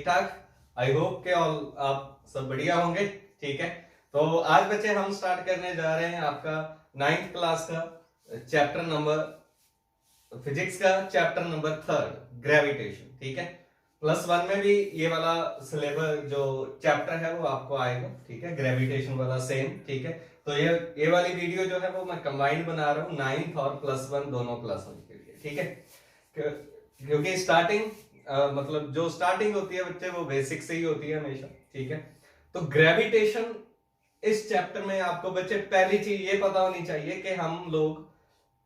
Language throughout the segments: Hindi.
ठाक। आई होप के ऑल आप सब बढ़िया होंगे। ठीक है, तो आज बच्चे हम स्टार्ट करने जा रहे हैं आपका 9th क्लास का चैप्टर नंबर फिजिक्स का चैप्टर नंबर 3 ग्रेविटेशन। ठीक है, +1 में भी ये वाला सिलेबस जो चैप्टर है वो आपको आएगा। ठीक है, ग्रेविटेशन वाला सेम। ठीक है, तो ये वाली वीडियो जो है वो मैं कंबाइंड बना रहा हूँ 9th और +1 दोनों क्लासों के लिए। ठीक है, क्योंकि स्टार्टिंग मतलब जो स्टार्टिंग होती है बच्चे वो बेसिक से ही होती है हमेशा। ठीक है, तो ग्रेविटेशन इस चैप्टर में आपको बच्चे पहली चीज ये पता होनी चाहिए कि हम लोग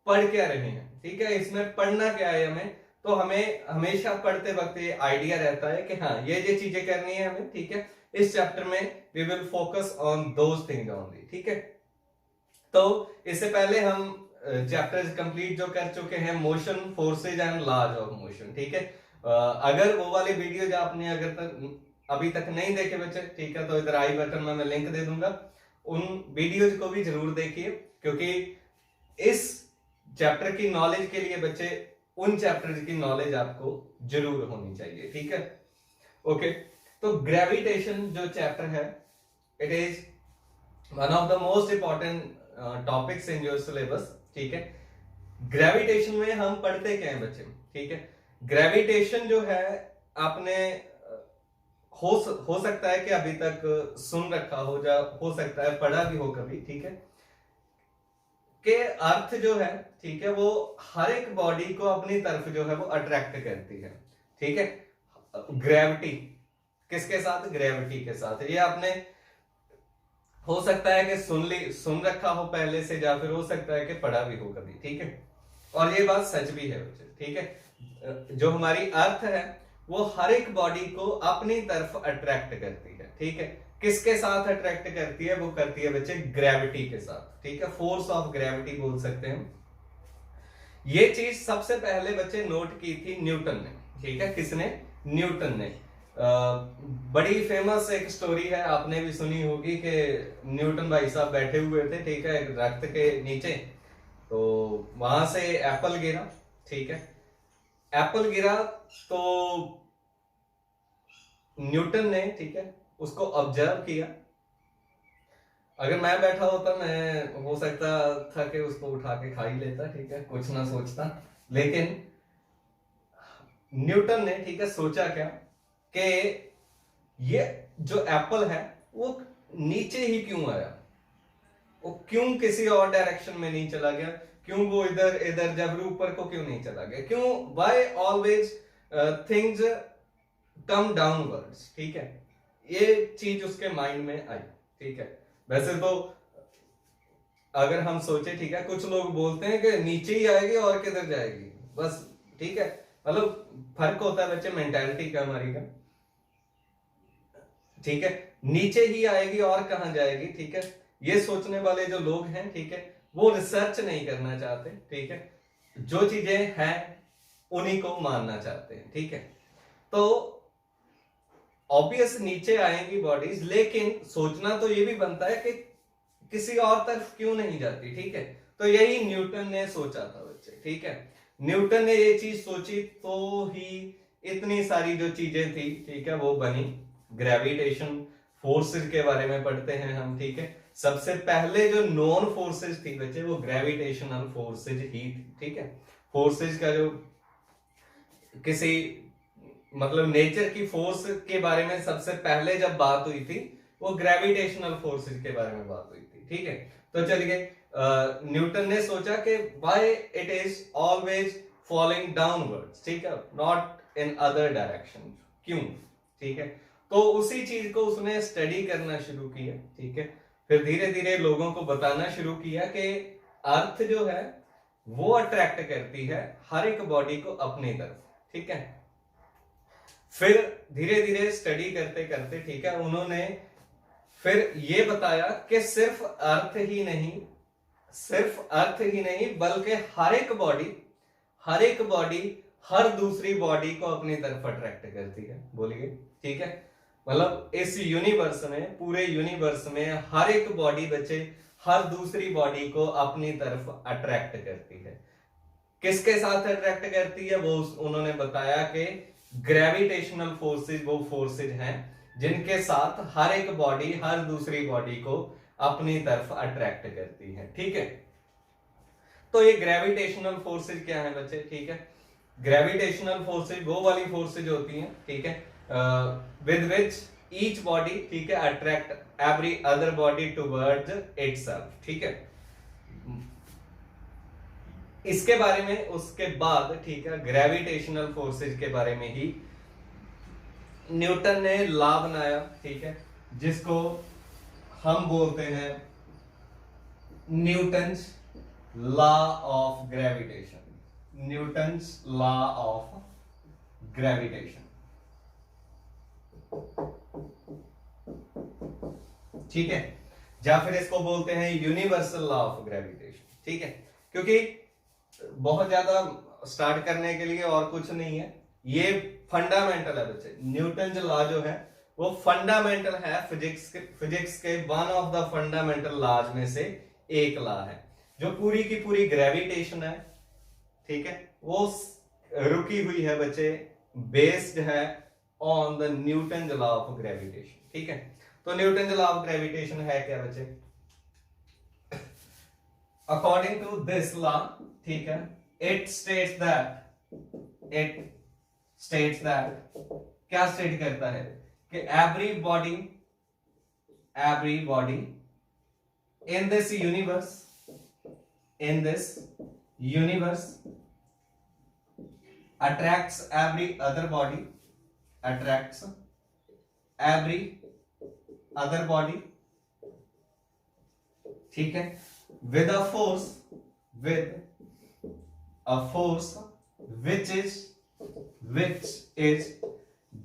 पढ़ क्या रहे हैं। ठीक है, इसमें पढ़ना क्या है हमें, तो हमें हमेशा पढ़ते वक्त ये आइडिया रहता है कि हाँ ये चीजें करनी है हमें। ठीक है, इस चैप्टर में we will focus on those things only. ठीक है, तो इससे पहले हम चैप्टर्स कंप्लीट जो कर चुके हैं motion, forces and laws of motion. ठीक है, अगर वो वाले वीडियो जो आपने अगर तक अभी तक नहीं देखे बच्चे, ठीक है, तो इधर आई बटन में मैं लिंक दे दूंगा, उन वीडियोज को भी जरूर देखिए, क्योंकि इस चैप्टर की नॉलेज के लिए बच्चे उन चैप्टर्स की नॉलेज आपको जरूर होनी चाहिए। ठीक है, ओके, तो ग्रेविटेशन जो चैप्टर है it is one of the most important topics in your syllabus. ठीक है, ग्रेविटेशन में हम पढ़ते क्या है बच्चे। ठीक है, ग्रेविटेशन जो है आपने हो सकता है कि अभी तक सुन रखा हो सकता है पढ़ा भी हो कभी। ठीक है, के अर्थ जो है, ठीक है, वो हर एक बॉडी को अपनी तरफ जो है वो अट्रैक्ट करती है। ठीक है, ग्रेविटी किसके साथ, ग्रेविटी के साथ। ये आपने हो सकता है कि सुन रखा हो पहले से, या फिर हो सकता है कि पढ़ा भी हो कभी। ठीक है, और ये बात सच भी है बच्चे। ठीक है, जो हमारी अर्थ है वो हर एक बॉडी को अपनी तरफ अट्रैक्ट करती है। ठीक है, किसके साथ अट्रैक्ट करती है, वो करती है बच्चे ग्रेविटी के साथ। ठीक है, फोर्स ऑफ ग्रेविटी बोल सकते हैं। ये चीज सबसे पहले बच्चे नोट की थी न्यूटन ने। ठीक है, किसने, न्यूटन ने। बड़ी फेमस एक स्टोरी है, आपने भी सुनी होगी कि न्यूटन भाई साहब बैठे हुए थे, ठीक है, एक दरख्त के नीचे, तो वहां से एप्पल गिरा। ठीक है, एप्पल गिरा तो न्यूटन ने, ठीक है, उसको ऑब्जर्व किया। अगर मैं बैठा होता मैं हो सकता था कि उसको उठा के खा ही लेता। ठीक है, कुछ ना सोचता, लेकिन न्यूटन ने, ठीक है, सोचा क्या कि ये जो एप्पल है वो नीचे ही क्यों आया, वो क्यों किसी और डायरेक्शन में नहीं चला गया, क्यों वो इधर इधर जब ऊपर को क्यों नहीं चला गया, क्यों, why always things come downwards. ठीक है, ये चीज उसके माइंड में आई। ठीक है, वैसे तो अगर हम सोचे, ठीक है, कुछ लोग बोलते हैं कि नीचे ही आएगी और किधर जाएगी, बस। ठीक है, मतलब फर्क होता है बच्चे मेंटालिटी का, हमारी का। ठीक है, नीचे ही आएगी और कहां जाएगी। ठीक है, ये सोचने वाले जो लोग हैं, ठीक है, वो रिसर्च नहीं करना चाहते। ठीक है, जो चीजें हैं उन्हीं को मानना चाहते हैं। ठीक है, तो ऑब्वियस नीचे आएंगी बॉडीज, लेकिन सोचना तो ये भी बनता है कि किसी और तरफ क्यों नहीं जाती। ठीक है, तो यही न्यूटन ने सोचा था बच्चे। ठीक है, न्यूटन ने ये चीज सोची तो ही इतनी सारी जो चीजें थी, ठीक है, वो बनी। ग्रेविटेशन फोर्सेस के बारे में पढ़ते हैं हम। ठीक है, सबसे पहले जो नॉन फोर्सेस थी बच्चे वो ग्रेविटेशनल फोर्सेज ही थी। ठीक है, फोर्सेज का जो किसी मतलब नेचर की फोर्स के बारे में सबसे पहले जब बात हुई थी वो ग्रेविटेशनल फोर्सेज के बारे में बात हुई थी। ठीक है, तो चलिए, न्यूटन ने सोचा कि why it is always following downwards. ठीक है, नॉट इन अदर डायरेक्शन, क्यों। ठीक है, तो उसी चीज को उसने स्टडी करना शुरू किया। ठीक है, फिर धीरे धीरे लोगों को बताना शुरू किया कि अर्थ जो है वो अट्रैक्ट करती है हर एक बॉडी को अपनी तरफ। ठीक है, फिर धीरे धीरे स्टडी करते करते, ठीक है, उन्होंने फिर ये बताया कि सिर्फ अर्थ ही नहीं बल्कि हर एक बॉडी हर दूसरी बॉडी को अपनी तरफ अट्रैक्ट करती है। बोलिए, ठीक है, मतलब इस यूनिवर्स में, पूरे यूनिवर्स में हर एक बॉडी बच्चे हर दूसरी बॉडी को अपनी तरफ अट्रैक्ट करती है। किसके साथ अट्रैक्ट करती है, वो उन्होंने बताया कि ग्रेविटेशनल फोर्सेज वो फोर्सेज हैं जिनके साथ हर एक बॉडी हर दूसरी बॉडी को अपनी तरफ अट्रैक्ट करती है। ठीक है, तो ये ग्रेविटेशनल फोर्सेज क्या है बच्चे? ठीक है, ग्रेविटेशनल फोर्सेज वो वाली फोर्सेज होती हैं, ठीक है, विद विच ईच बॉडी, ठीक है, attract every other body towards itself. ठीक है, इसके बारे में उसके बाद, ठीक है, ग्रेविटेशनल फोर्सेज के बारे में ही न्यूटन ने लॉ बनाया, ठीक है, जिसको हम बोलते हैं Newton's law of gravitation. Newton's law of gravitation, ठीक है, या फिर इसको बोलते हैं यूनिवर्सल लॉ ऑफ ग्रेविटेशन। ठीक है, क्योंकि बहुत ज्यादा स्टार्ट करने के लिए और कुछ नहीं है, ये फंडामेंटल है बच्चे। न्यूटन लॉ जो है वो फंडामेंटल है फिजिक्स के one of the fundamental laws में से एक लॉ है, जो पूरी की पूरी ग्रेविटेशन है, ठीक है, वो रुकी हुई है बच्चे, बेस्ड है on the Newton law of gravitation. ठीक है, तो न्यूटन लॉ ऑफ ग्रेविटेशन है क्या बच्चे? अकॉर्डिंग टू दिस लॉ, ठीक है, इट स्टेट्स दैट क्या स्टेट करता है कि every body in this universe attracts every other body, ठीक है, with a force which is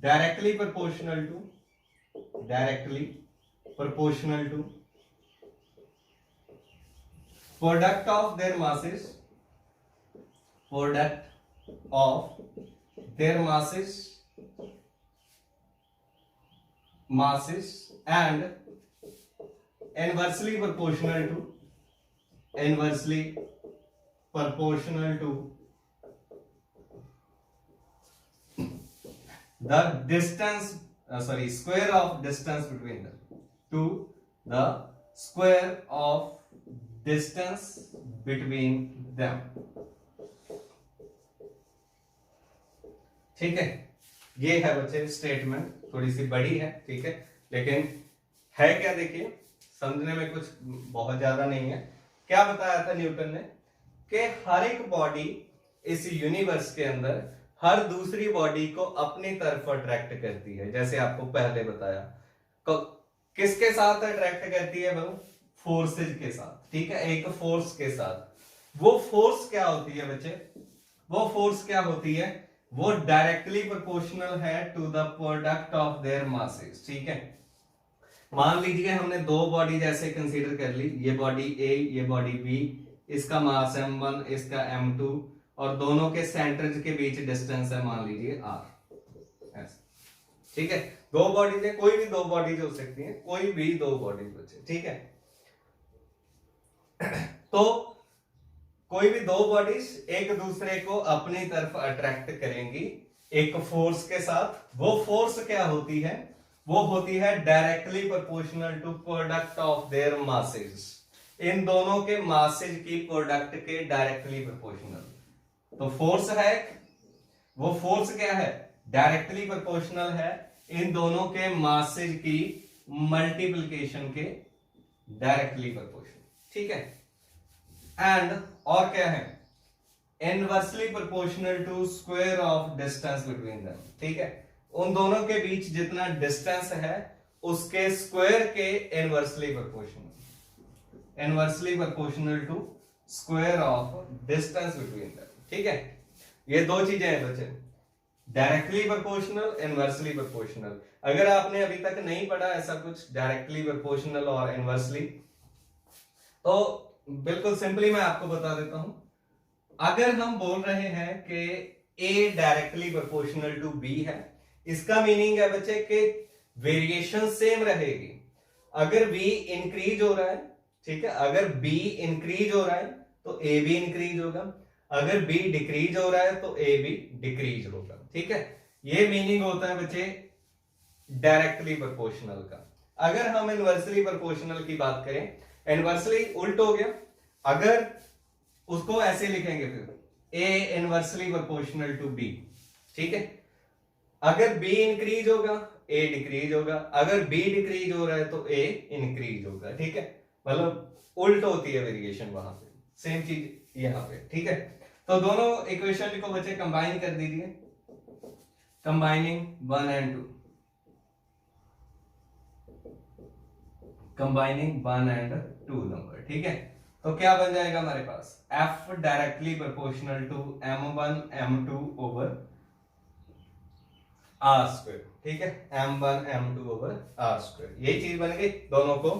directly proportional to product of their masses and inversely proportional to the distance, square of distance between them, to the square of distance between them। ठीक है, ये है बच्चे स्टेटमेंट, थोड़ी सी बड़ी है, ठीक है, लेकिन है क्या, देखिए समझने में कुछ बहुत ज्यादा नहीं है। क्या बताया था न्यूटन ने कि हर एक बॉडी इस यूनिवर्स के अंदर हर दूसरी बॉडी को अपनी तरफ अट्रैक्ट करती है। जैसे आपको पहले बताया, किसके साथ अट्रैक्ट करती है बहु? फोर्सेज के साथ, ठीक है, एक फोर्स के साथ। वो फोर्स क्या होती है बच्चे? वो फोर्स क्या होती है? वो डायरेक्टली प्रोपोर्शनल है to the product of their masses. ठीक है, मान लीजिए हमने दो बॉडी जैसे कंसीडर कर ली, ये बॉडी ए, ये बॉडी बी, इसका मास m1, इसका m2, और दोनों के सेंटर्स के बीच डिस्टेंस है मान लीजिए r। ठीक है, दो बॉडीज है, कोई भी दो बॉडीज हो सकती हैं, कोई भी दो बॉडीज बच्चे, ठीक है। तो कोई भी दो बॉडीज एक दूसरे को अपनी तरफ अट्रैक्ट करेंगी एक फोर्स के साथ। वो फोर्स क्या होती है? वो होती है directly proportional to product of their masses. इन दोनों के मासेज की प्रोडक्ट के डायरेक्टली प्रोपोर्शनल। तो फोर्स है, वो फोर्स क्या है? डायरेक्टली प्रोपोर्शनल है इन दोनों के मासेज की मल्टीप्लिकेशन के डायरेक्टली प्रोपोर्शनल। ठीक है, एंड और क्या है? Inversely proportional to square of distance between them. ठीक है, उन दोनों के बीच जितना डिस्टेंस है उसके स्क्वायर के inversely proportional, inversely proportional to square of distance between them. ठीक है, ये दो चीजें हैं बच्चे, डायरेक्टली प्रोपोर्शनल, इनवर्सली प्रोपोर्शनल। अगर आपने अभी तक नहीं पढ़ा ऐसा कुछ डायरेक्टली प्रोपोर्शनल और इनवर्सली, तो बिल्कुल सिंपली मैं आपको बता देता हूं। अगर हम बोल रहे हैं कि A directly proportional to B है, इसका मीनिंग है बच्चे कि वेरिएशन सेम रहेगी। अगर B इंक्रीज हो रहा है, ठीक है, अगर B इंक्रीज हो रहा है तो A भी इंक्रीज होगा, अगर B डिक्रीज हो रहा है तो A भी डिक्रीज होगा। ठीक है, ये मीनिंग होता है बच्चे डायरेक्टली प्रोपोर्शनल का। अगर हम इनवर्सली प्रोपोर्शनल की बात करें, इनवर्सली उल्ट हो गया, अगर उसको ऐसे लिखेंगे फिर ए इनवर्सली प्रोपोर्शनल टू बी, ठीक है। अगर बी इंक्रीज होगा ए डिक्रीज होगा, अगर बी डिक्रीज हो रहा है तो ए इंक्रीज होगा, ठीक है। मतलब उल्ट होती है वेरिएशन वहां पे, सेम चीज यहां पे, ठीक है। तो दोनों इक्वेशन को बच्चे कंबाइन कर दीजिए, combining 1 and 2, combining 1 and 2 number, ठीक है। तो क्या बन जाएगा हमारे पास, f directly proportional to m1 m2 over r square, ठीक है। m1 m2 over r square, ये चीज बन गई दोनों को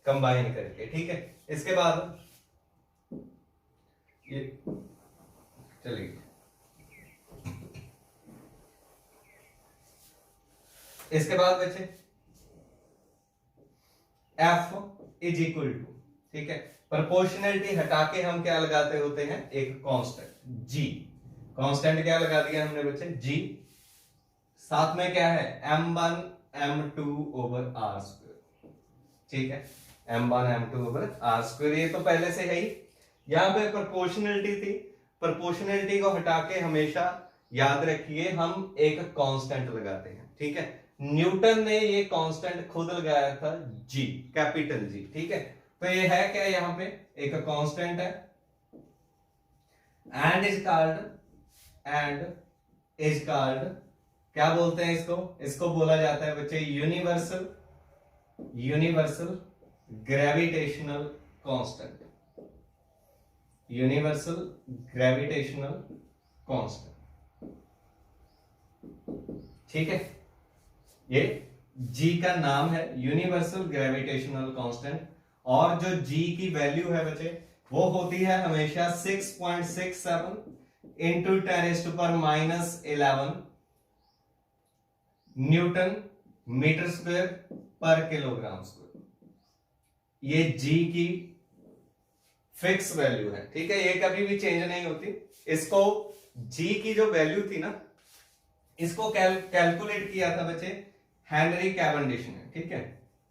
कंबाइन करके, ठीक है। इसके बाद ये चलिए, इसके बाद बच्चे f इज इक्वल टू, ठीक है, प्रोपोर्शनलिटी हटा के हम क्या लगाते होते हैं, एक कांस्टेंट g, कांस्टेंट क्या लगा दिया हमने बच्चे g, साथ में क्या है m1 m2 over r square, ठीक है, m1 m2 over r square, ये तो पहले से है ही। यहां पे प्रोपोर्शनलिटी थी, प्रोपोर्शनलिटी को हटा के हमेशा याद रखिए हम एक कांस्टेंट लगाते हैं, ठीक है। न्यूटन ने ये कांस्टेंट खुद लगाया था जी, कैपिटल जी, ठीक है। तो ये है क्या, यहां पे एक कांस्टेंट है, एंड इज कॉल्ड क्या बोलते हैं इसको, इसको बोला जाता है बच्चे universal gravitational constant, universal gravitational constant, ठीक है। ये g का नाम है यूनिवर्सल ग्रेविटेशनल कांस्टेंट, और जो g की वैल्यू है बच्चे वो होती है हमेशा 6.67 इंटू 10⁻⁻11 न्यूटन मीटर स्क्वायर पर किलोग्राम स्क्वायर। ये g की फिक्स वैल्यू है, ठीक है, ये कभी भी चेंज नहीं होती। इसको g की जो वैल्यू थी ना, इसको कैलकुलेट किया था बच्चे हेनरी कैवेंडिश ने, ठीक है।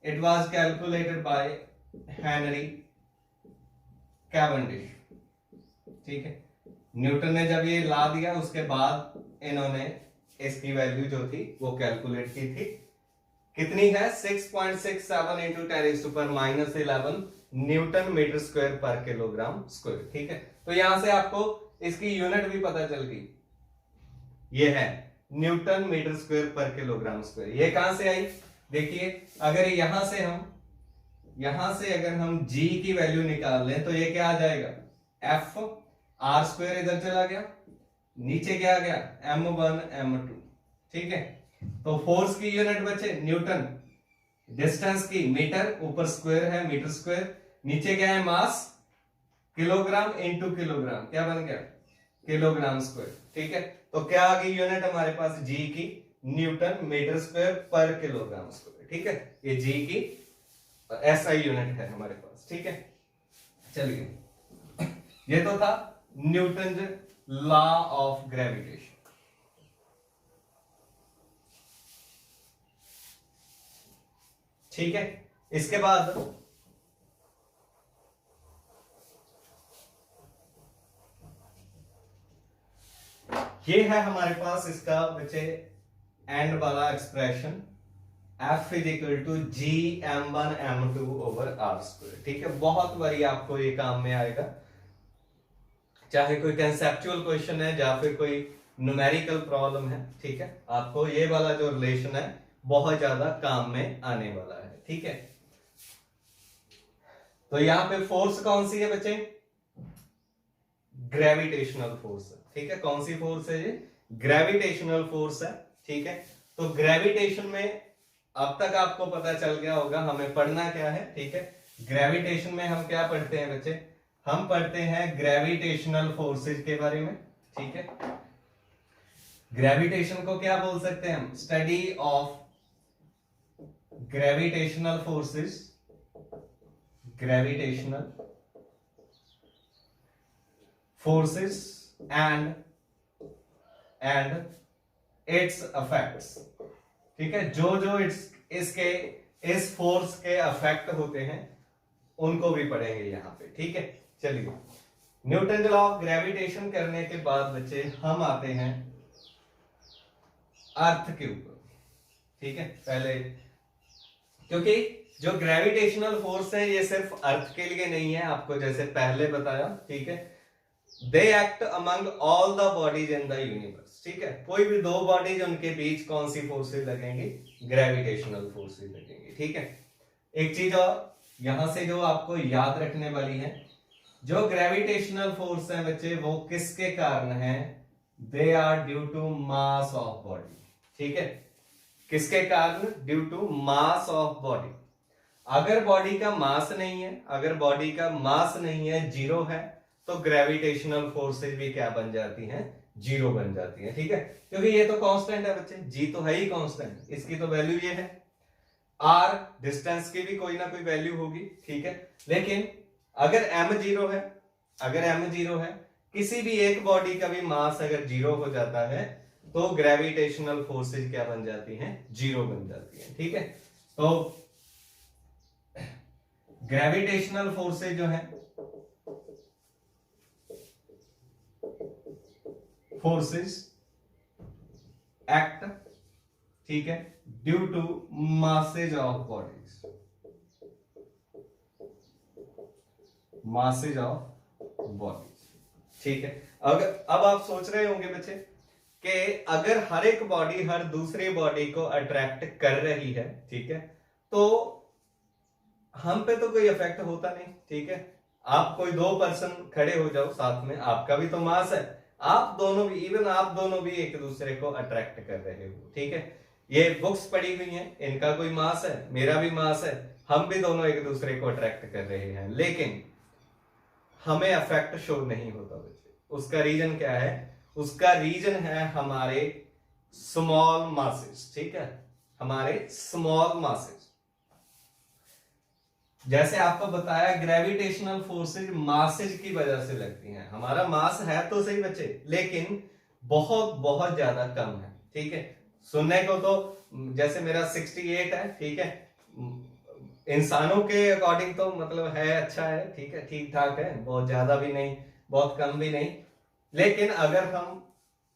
It was calculated by Henry Cavendish, ठीक है। न्यूटन ने जब ये ला दिया उसके बाद इन्होंने इसकी वैल्यू जो थी वो कैलकुलेट की थी, कितनी है 6.67 इंटू 10⁻⁻11 न्यूटन मीटर स्क्वायर पर किलोग्राम स्क्वायर, ठीक है। तो यहां से आपको इसकी यूनिट भी पता चल गई, ये है न्यूटन मीटर स्क्वायर पर किलोग्राम स्क्वायर। ये कहां से आई, देखिए अगर यहां से अगर हम g की वैल्यू निकाल लें तो ये क्या आ जाएगा, f r स्क्वायर इधर चला गया, नीचे क्या आ गया m1 m2, ठीक है। तो फोर्स की यूनिट बचे न्यूटन, डिस्टेंस की मीटर, ऊपर स्क्वायर है मीटर स्क्वायर, नीचे क्या है मास किलोग्राम इंटू किलोग्राम, क्या बन गया किलोग्राम स्क्वायर, ठीक है। तो क्या आ गई यूनिट हमारे पास g की, न्यूटन मीटर स्क्वायर पर किलोग्राम स्क्वायर, ठीक है। ये g की SI यूनिट है हमारे पास, ठीक है। चलिए, ये तो था न्यूटन लॉ ऑफ ग्रेविटेशन, ठीक है। इसके बाद ये है हमारे पास इसका बच्चे एंड वाला expression, F is equal to G m1 m2 over r square, ठीक है। बहुत बारी आपको ये काम में आएगा, चाहे कोई कंसेप्चुअल क्वेश्चन है या फिर कोई न्यूमेरिकल प्रॉब्लम है, ठीक है। आपको ये वाला जो रिलेशन है बहुत ज्यादा काम में आने वाला है, ठीक है। तो यहां पे फोर्स कौन सी है बच्चे, ग्रेविटेशनल फोर्स है, ठीक है। कौन सी फोर्स है ये, ग्रेविटेशनल फोर्स है, ठीक है। तो ग्रेविटेशन में अब तक आपको पता चल गया होगा हमें पढ़ना क्या है, ठीक है। ग्रेविटेशन में हम क्या पढ़ते हैं बच्चे, हम पढ़ते हैं ग्रेविटेशनल फोर्सेज के बारे में, ठीक है। ग्रेविटेशन को क्या बोल सकते हैं हम, study of gravitational forces, gravitational forces and it's effects, ठीक है, जो जो इसके इस फोर्स के इफेक्ट होते हैं उनको भी पढ़ेंगे यहाँ पे, ठीक है। चलिए, न्यूटन लॉ ऑफ ग्रेविटेशन करने के बाद बच्चे हम आते हैं अर्थ के ऊपर, ठीक है। पहले क्योंकि जो ग्रेविटेशनल फोर्स है ये सिर्फ अर्थ के लिए नहीं है, आपको जैसे पहले बताया, ठीक है। They act among all the bodies in the universe, ठीक है। कोई भी दो बॉडीज उनके बीच कौन सी फोर्सेज लगेंगी, ग्रेविटेशनल फोर्सेज लगेंगी, ठीक है। एक चीज और यहां से जो आपको याद रखने वाली है, जो ग्रेविटेशनल फोर्स है बच्चे वो किसके कारण है, they are due to mass of body, ठीक है। किसके कारण, due to mass of body. अगर बॉडी का मास नहीं है, अगर बॉडी का मास नहीं है, जीरो है, तो ग्रेविटेशनल फोर्सेज भी क्या बन जाती हैं, जीरो बन जाती है, ठीक है। क्योंकि ये तो कांस्टेंट है बच्चे, जी तो है ही कांस्टेंट, इसकी तो वैल्यू ये है। आर डिस्टेंस की भी कोई ना कोई वैल्यू होगी, ठीक है। लेकिन अगर m जीरो है, अगर m जीरो है, किसी भी एक बॉडी का भी मास अगर जीरो हो जाता है तो ग्रेविटेशनल फोर्सेज क्या बन जाती हैं, जीरो बन जाती हैं, ठीक है। तो ग्रेविटेशनल फोर्सेज जो है, फोर्सेस एक्ट, ठीक है, due to masses of bodies, masses of bodies, ठीक है। अब आप सोच रहे होंगे बच्चे कि अगर हर एक बॉडी हर दूसरी बॉडी को अट्रैक्ट कर रही है, ठीक है, तो हम पे तो कोई इफेक्ट होता नहीं, ठीक है। आप कोई दो पर्सन खड़े हो जाओ साथ में, आपका भी तो मास है, आप दोनों भी, इवन आप दोनों भी एक दूसरे को अट्रैक्ट कर रहे हो, ठीक है। ये बुक्स पड़ी हुई हैं, इनका कोई मास है, मेरा भी मास है, हम भी दोनों एक दूसरे को अट्रैक्ट कर रहे हैं, लेकिन हमें इफेक्ट शो नहीं होता बच्चे। उसका रीजन क्या है, उसका रीजन है हमारे स्मॉल मासेस, ठीक है, हमारे स्मॉल मासेस। जैसे आपको बताया ग्रेविटेशनल फोर्सेज मासेज की वजह से लगती हैं, हमारा मास है तो सही बच्चे, लेकिन बहुत बहुत ज्यादा कम है, ठीक है। सुनने को तो जैसे मेरा 68 है, ठीक है, इंसानों के अकॉर्डिंग तो मतलब है, अच्छा है, ठीक है, ठीक ठाक है, बहुत ज्यादा भी नहीं बहुत कम भी नहीं। लेकिन अगर हम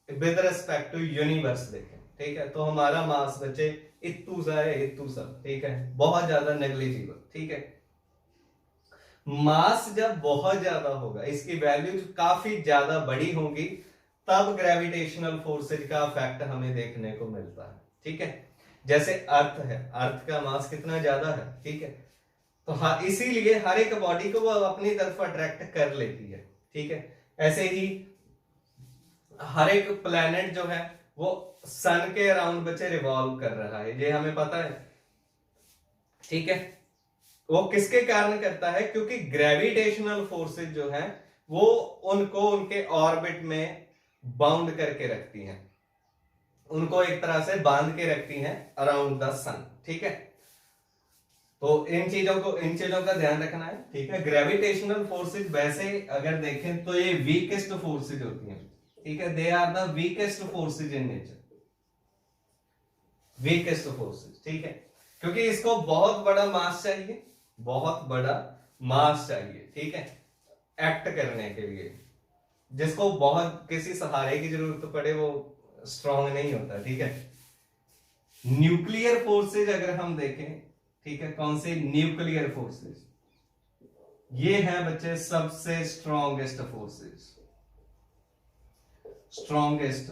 विद रिस्पेक्ट टू यूनिवर्स देखें, ठीक है, तो हमारा मास बच्चे इतू सा है, इतू सा, ठीक है, बहुत ज्यादा नेग्लिजिबल, ठीक है। मास जब बहुत ज्यादा होगा, इसकी वैल्यू काफी ज्यादा बड़ी होगी, तब ग्रेविटेशनल फोर्सेज का इफेक्ट हमें देखने को मिलता है, ठीक है। जैसे अर्थ है, अर्थ का मास कितना ज्यादा है, ठीक है, तो हाँ, इसीलिए हर एक बॉडी को वो अपनी तरफ अट्रैक्ट कर लेती है, ठीक है। ऐसे ही हर एक प्लेनेट जो है वो सन के अराउंड बच्चे रिवॉल्व कर रहा है, ये हमें पता है, ठीक है। वो किसके कारण करता है, क्योंकि ग्रेविटेशनल फोर्सेज जो है वो उनको उनके ऑर्बिट में बाउंड करके रखती हैं, उनको एक तरह से बांध के रखती हैं अराउंड द सन, ठीक है। तो इन चीजों का ध्यान रखना है, ठीक है। ग्रेविटेशनल फोर्सेज वैसे अगर देखें तो ये वीकेस्ट फोर्सेज होती हैं, ठीक है, they are the weakest forces in nature, weakest forces, ठीक है, क्योंकि इसको बहुत बड़ा मास चाहिए, बहुत बड़ा मास चाहिए, ठीक है, एक्ट करने के लिए, जिसको बहुत किसी सहारे की जरूरत पड़े वो स्ट्रांग नहीं होता, ठीक है। न्यूक्लियर फोर्सेज अगर हम देखें, ठीक है, कौन से न्यूक्लियर फोर्सेज, ये है बच्चे सबसे स्ट्रॉन्गेस्ट फोर्सेज, स्ट्रॉन्गेस्ट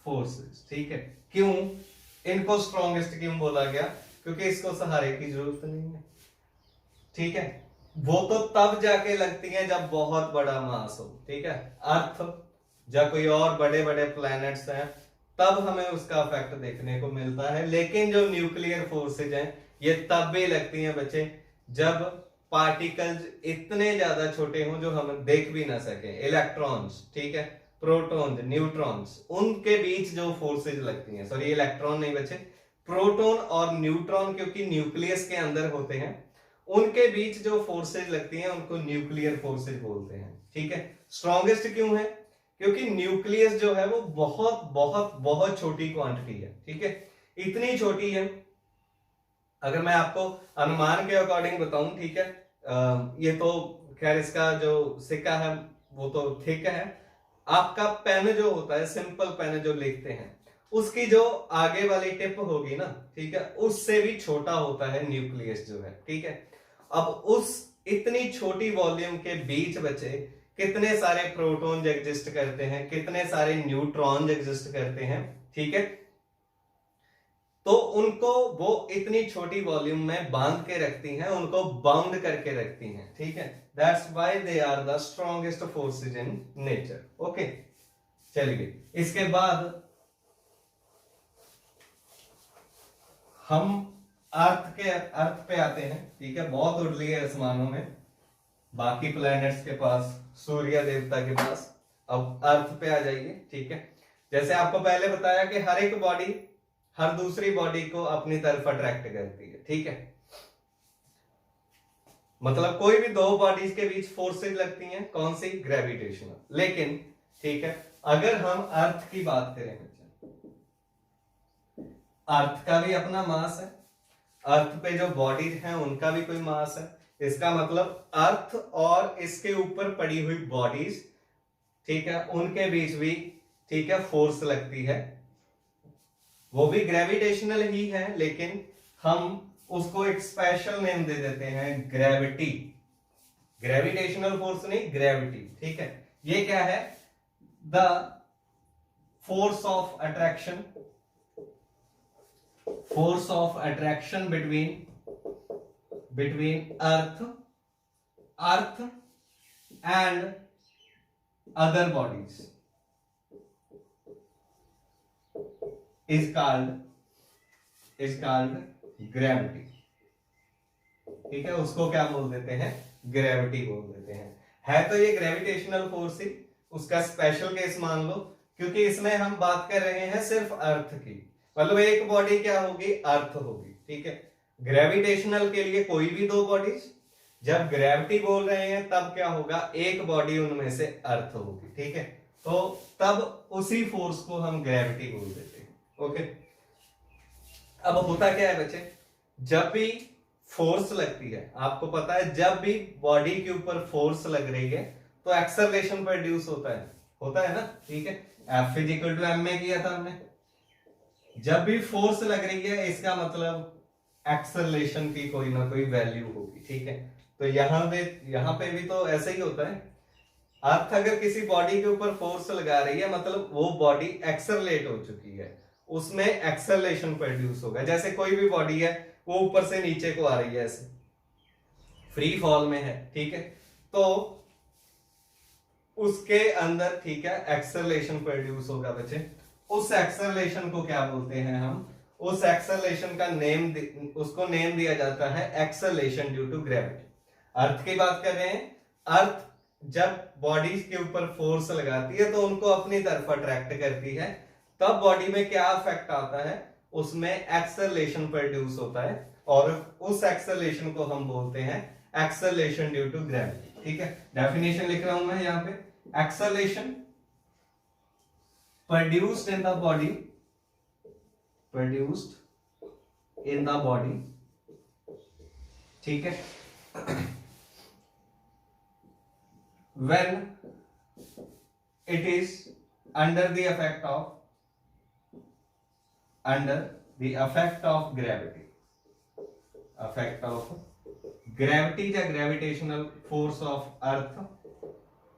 फोर्सेज, ठीक है। क्यों इनको स्ट्रॉन्गेस्ट क्यों बोला गया, क्योंकि इसको सहारे की जरूरत नहीं है, ठीक है। वो तो तब जाके लगती है जब बहुत बड़ा मास हो, ठीक है, अर्थ या कोई और बड़े बड़े प्लैनेट्स हैं, तब हमें उसका इफेक्ट देखने को मिलता है। लेकिन जो न्यूक्लियर फोर्सेज हैं ये तब भी लगती हैं बच्चे जब पार्टिकल्स इतने ज्यादा छोटे हों जो हम देख भी ना सके, इलेक्ट्रॉन्स, ठीक है, प्रोटॉन्स, न्यूट्रॉन्स, उनके बीच जो फोर्सेज लगती हैं, सॉरी इलेक्ट्रॉन नहीं बच्चे, प्रोटॉन और न्यूट्रॉन, क्योंकि न्यूक्लियस के अंदर होते हैं, उनके बीच जो फोर्सेज लगती हैं उनको न्यूक्लियर फोर्सेज बोलते हैं, ठीक है। स्ट्रॉन्गेस्ट क्यों है, क्योंकि न्यूक्लियस जो है वो बहुत बहुत बहुत छोटी क्वांटिटी है, ठीक है, इतनी छोटी है। अगर मैं आपको अनुमान के अकॉर्डिंग बताऊं, ठीक है, ये तो खैर इसका जो सिक्का है वो तो थिक है। आपका पेन जो होता है, सिंपल पेन जो लिखते हैं, उसकी जो आगे वाली टिप होगी ना, ठीक है, उससे भी छोटा होता है न्यूक्लियस जो है, ठीक है। अब उस इतनी छोटी वॉल्यूम के बीच बचे कितने सारे प्रोटॉन्स एग्जिस्ट करते हैं, कितने सारे न्यूट्रॉन्स एग्जिस्ट करते हैं, ठीक है। तो उनको वो इतनी छोटी वॉल्यूम में बांध के रखती हैं, उनको बाउंड करके रखती हैं, ठीक है। That's why they are the strongest forces in nature. Okay, चलिए इसके बाद हम अर्थ पे आते हैं, ठीक है। बहुत उड़ लिए आसमानों में, बाकी प्लैनेट्स के पास, सूर्य देवता के पास, अब अर्थ पे आ जाइए, ठीक है। जैसे आपको पहले बताया कि हर एक बॉडी हर दूसरी बॉडी को अपनी तरफ अट्रैक्ट करती है, ठीक है। मतलब कोई भी दो बॉडीज के बीच फोर्सेज लगती हैं, कौन सी? ग्रेविटेशनल। लेकिन ठीक है, अगर हम अर्थ की बात करें, अर्थ का भी अपना मास है, अर्थ पे जो बॉडीज हैं उनका भी कोई मास है। इसका मतलब अर्थ और इसके ऊपर पड़ी हुई बॉडीज, ठीक है, उनके बीच भी, ठीक है, फोर्स लगती है। वो भी ग्रेविटेशनल ही है, लेकिन हम उसको एक स्पेशल नेम दे देते हैं, ग्रेविटी। ग्रेविटेशनल फोर्स नहीं, ग्रेविटी, ठीक है। ये क्या है? The force of attraction, force of attraction between earth and other bodies is called gravity, ठीक है। उसको क्या बोल देते हैं? ग्रेविटी बोल देते हैं। है तो ये ग्रेविटेशनल फोर्स ही, उसका स्पेशल केस मान लो, क्योंकि इसमें हम बात कर रहे हैं सिर्फ अर्थ की। मतलब एक बॉडी क्या होगी? अर्थ होगी, ठीक है। ग्रेविटेशनल के लिए कोई भी दो बॉडीज, जब ग्रेविटी बोल रहे हैं तब क्या होगा? एक बॉडी उनमें से अर्थ होगी, ठीक है। तो तब उसी फोर्स को हम ग्रेविटी बोल देते हैं। ओके, अब होता क्या है बच्चे, जब भी फोर्स लगती है, आपको पता है जब भी बॉडी के ऊपर फोर्स लग रही है तो एक्सेलरेशन प्रोड्यूस होता है ना, ठीक है। F इक्वल टू एम में किया था हमने। जब भी फोर्स लग रही है इसका मतलब एक्सेलरेशन की कोई ना कोई वैल्यू होगी, ठीक है। तो यहां पे भी तो ऐसा ही होता है। अर्थ अगर किसी बॉडी के ऊपर फोर्स लगा रही है, मतलब वो बॉडी एक्सेलरेट हो चुकी है, उसमें एक्सेलरेशन प्रोड्यूस होगा। जैसे कोई भी बॉडी है, वो ऊपर से नीचे को आ रही है, ऐसे फ्री फॉल में है, ठीक है, तो उसके अंदर, ठीक है, एक्सेलरेशन प्रोड्यूस होगा बच्चे। उस एक्सेलरेशन को क्या बोलते हैं हम? उस एक्सेलरेशन का उसको नेम दिया जाता है एक्सेलरेशन ड्यू टू ग्रेविटी। अर्थ की बात कर रहे हैं। अर्थ जब बॉडीज के ऊपर फोर्स लगाती है तो उनको अपनी तरफ अट्रैक्ट करती है, तब बॉडी में क्या इफेक्ट आता है? उसमें एक्सेलरेशन प्रोड्यूस होता है, और उस एक्सेलरेशन को हम बोलते हैं एक्सेलरेशन ड्यू टू ग्रेविटी, ठीक है। डेफिनेशन लिख रहा हूं मैं यहां पे, acceleration produced in the body, ठीक है, when it is under the effect of gravity या gravitational force of earth,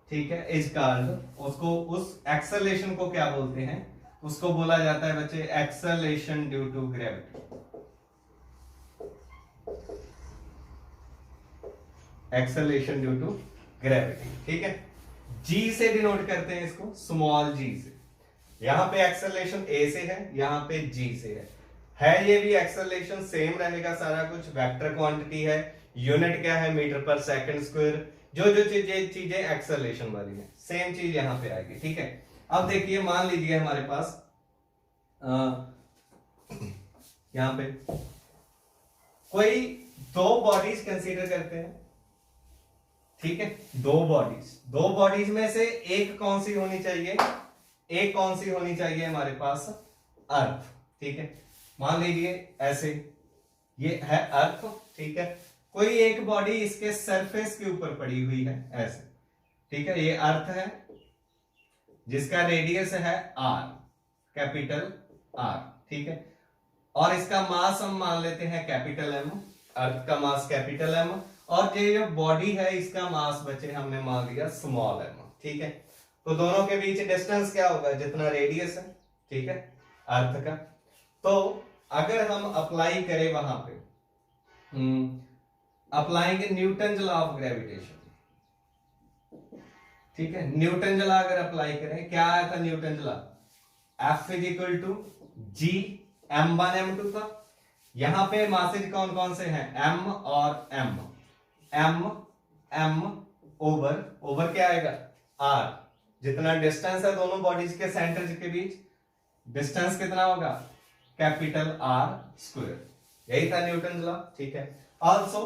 ठीक है, इज कॉल्ड, उसको, उस एक्सेलरेशन को क्या बोलते हैं? उसको बोला जाता है बच्चे acceleration due to gravity. Acceleration due to gravity, ठीक है। जी से डिनोट करते हैं इसको, स्मॉल जी से। यहां पे एक्सेलरेशन ए से है, यहां पे जी से है ये भी एक्सेलरेशन सेम रहेगा, सारा कुछ वेक्टर क्वांटिटी है, यूनिट क्या है? मीटर पर सेकंड स्क्वायर। जो चीजें एक्सेलरेशन वाली है, सेम चीज यहां पे आएगी, ठीक है। अब देखिए, मान लीजिए हमारे पास यहां पे कोई दो बॉडीज कंसीडर करते हैं, ठीक है, दो बॉडीज में से एक कौन सी होनी चाहिए, एक कौन सी होनी चाहिए हमारे पास, अर्थ। ठीक है, मान लीजिए ऐसे ये है अर्थ, ठीक है, कोई एक बॉडी इसके सरफेस के ऊपर पड़ी हुई है ऐसे, ठीक है, ये अर्थ है जिसका रेडियस है आर, कैपिटल आर, ठीक है, और इसका मास हम मान लेते हैं कैपिटल एम, अर्थ का मास कैपिटल एम, और ये जो बॉडी है इसका मास बचे हमने मान लिया स्मॉल एम। ठीक है, तो दोनों के बीच डिस्टेंस क्या होगा, जितना रेडियस है, ठीक है, अर्थ का। तो अगर हम अप्लाई करें वहां पे, applying Newton law of gravitation, ठीक है, न्यूटन लॉ अगर अप्लाई करें, क्या आया था Newton law, F is equal to G m1 m2 था। यहां पे मासेज कौन कौन से हैं, m और m, m ओवर क्या आएगा, r, जितना डिस्टेंस है दोनों बॉडीज के सेंटर के बीच, डिस्टेंस कितना होगा, कैपिटल R स्क्वायर, यही था न्यूटन लॉ। ठीक है, also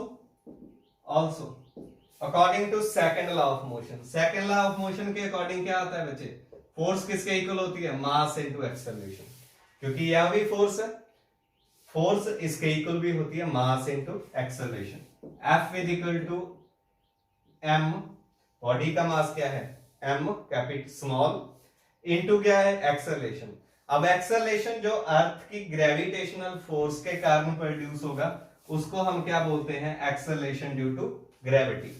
according to second law of motion, second law of motion के अकॉर्डिंग क्या आता है बच्चे, फोर्स किसके इक्वल होती है, मास इनटू एक्सेलरेशन, क्योंकि यहां भी फोर्स है, फोर्स इसके इक्वल भी होती है mass into acceleration. F is equal to m, body का मास क्या है m कैपिटल स्मॉल, इनटू क्या है एक्सेलरेशन। अब एक्सेलरेशन जो अर्थ की ग्रेविटेशनल फोर्स के कारण प्रोड्यूस होगा उसको हम क्या बोलते हैं, acceleration due to gravity,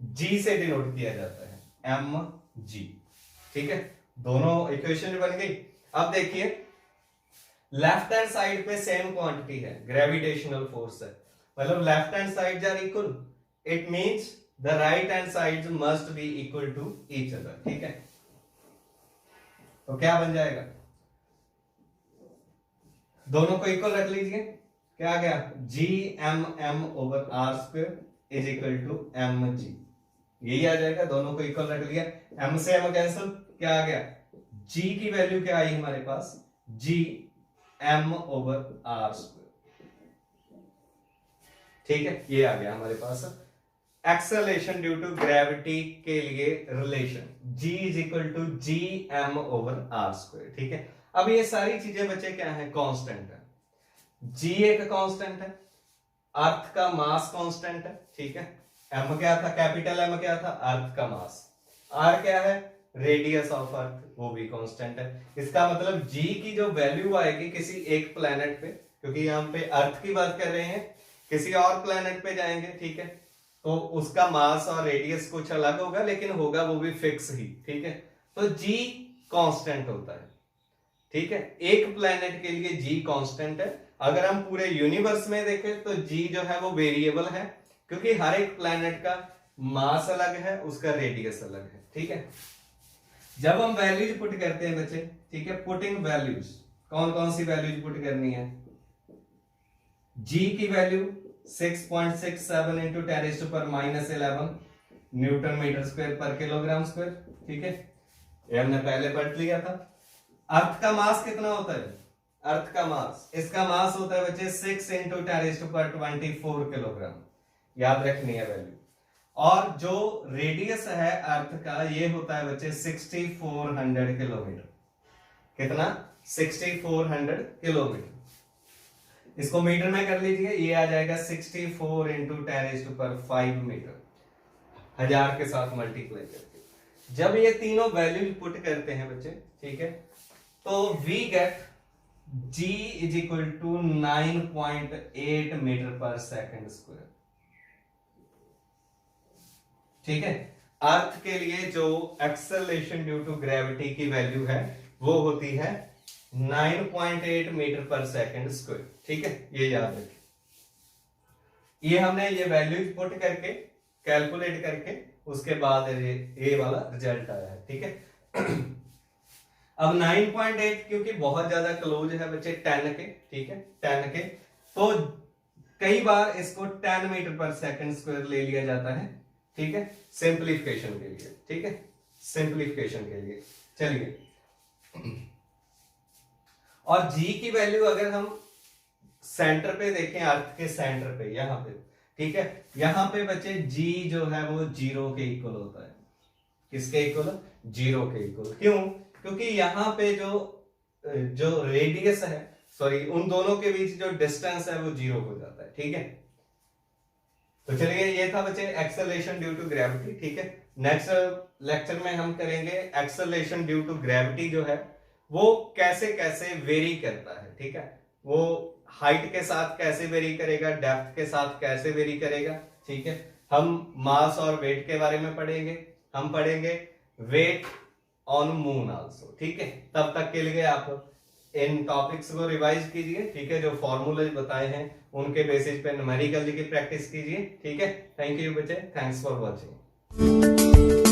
g से डिनोट किया जाता है, mg। ठीक है, दोनों इक्वेशन बन गई। अब देखिए लेफ्ट हैंड साइड पे सेम क्वांटिटी है, ग्रेविटेशनल फोर्स है, मतलब left hand side are equal, it means the right hand side must be equal to each other. ठीक है, तो क्या बन जाएगा, दोनों को इक्वल रख लीजिए, क्या आ गया, G M M over R square is equal to M G, यही आ जाएगा, दोनों को इक्वल रख लिया, एम से एम कैंसिल, क्या आ गया, जी की वैल्यू क्या आई हमारे पास, G M over R square. ठीक है, ये आ गया हमारे पास एक्सेलरेशन ड्यू टू ग्रेविटी के लिए relation, g is equal to G M over R square. ठीक है, अब ये सारी चीजें बच्चे क्या है, कांस्टेंट है, g एक कांस्टेंट है, अर्थ का मास कांस्टेंट है, ठीक है, m क्या था, कैपिटल m क्या था, अर्थ का मास, r क्या है, रेडियस ऑफ अर्थ, वो भी कांस्टेंट है। इसका मतलब g की जो वैल्यू आएगी किसी एक प्लेनेट पे, क्योंकि यहाँ पे अर्थ की बात कर रहे हैं, किसी और प्लेनेट पे जाएंगे, ठीक है, तो उसका मास और रेडियस कुछ अलग होगा, लेकिन होगा वो भी फिक्स ही। ठीक है, तो g कांस्टेंट होता है। ठीक है, एक प्लेनेट के लिए g कांस्टेंट है। अगर हम पूरे यूनिवर्स में देखें तो g जो है वो वेरिएबल है, क्योंकि हर एक प्लेनेट का मास अलग है, उसका रेडियस अलग है। ठीक है, जब हम वैल्यूज पुट करते हैं बच्चे, ठीक है, पुटिंग वैल्यूज, कौन कौन सी वैल्यूज पुट करनी है, g की value 6.67 into 10⁻⁻11 newton metre square पर किलोग्राम स्क्वायर। ठीक है, ये हमने पहले पढ़ लिया था। अर्थ का मास कितना होता है, अर्थ का मास, इसका मास होता है बच्चे 6 इंटू 10⁻24 किलोग्राम, याद रखनी है वैल्यू। और जो रेडियस है अर्थ का, ये होता है बच्चे 6400 किलोमीटर, कितना, 6400 किलोमीटर। इसको मीटर में कर लीजिए, ये आ जाएगा 64 इंटू 10⁵ मीटर, 1000 के साथ मल्टीप्लाई करके। जब ये तीनों वैल्यू पुट करते हैं बच्चे, ठीक है, तो we get g is equal to 9.8 metre पर सेकंड स्क्वायर। ठीक है, अर्थ के लिए जो एक्सेलरेशन ड्यू टू ग्रेविटी की वैल्यू है वो होती है 9.8 मीटर पर सेकंड स्क्वायर। ठीक है, ये याद रखें, ये हमने ये वैल्यू पुट करके कैलकुलेट करके उसके बाद ये वाला रिजल्ट आया है। ठीक है, अब 9.8 क्योंकि बहुत ज्यादा क्लोज है बच्चे 10 के, ठीक है, 10 के, तो कई बार इसको 10 मीटर पर सेकंड स्क्वायर ले लिया जाता है। ठीक है, सिंप्लीफिकेशन के लिए। ठीक है, सिंप्लीफिकेशन के लिए चलिए, और g की वैल्यू अगर हम सेंटर पे देखें, अर्थ के सेंटर पे, यहां पे ठीक है। यहाँ पे बच्चे g जो है वो 0 के इक्वल होता है। किसके इक्वल? 0 के इक्वल। क्यों? क्योंकि यहाँ पे जो रेडियस है, सॉरी उन दोनों के बीच जो डिस्टेंस है वो 0 हो जाता है। ठीक है, तो चलिए ये था बच्चे एक्सेलरेशन ड्यू टू ग्रेविटी। ठीक है, नेक्स्ट लेक्चर में हम करेंगे एक्सेलरेशन ड्यू टू ग्रेविटी जो है वो कैसे कैसे वेरी करता है। ठीक है, वो हाइट के साथ कैसे वेरी करेगा, डेप्थ के साथ कैसे वेरी करेगा। ठीक है, हम मास और वेट के बारे में पढ़ेंगे, हम पढ़ेंगे वेट ऑन मून आल्सो। ठीक है, तब तक के लिए आप इन टॉपिक्स को रिवाइज कीजिए। ठीक है, जो फॉर्मूले बताए हैं उनके बेसिस पे न्यूमेरिकल की प्रैक्टिस कीजिए। ठीक है, थैंक यू बच्चे, थैंक्स फॉर वॉचिंग।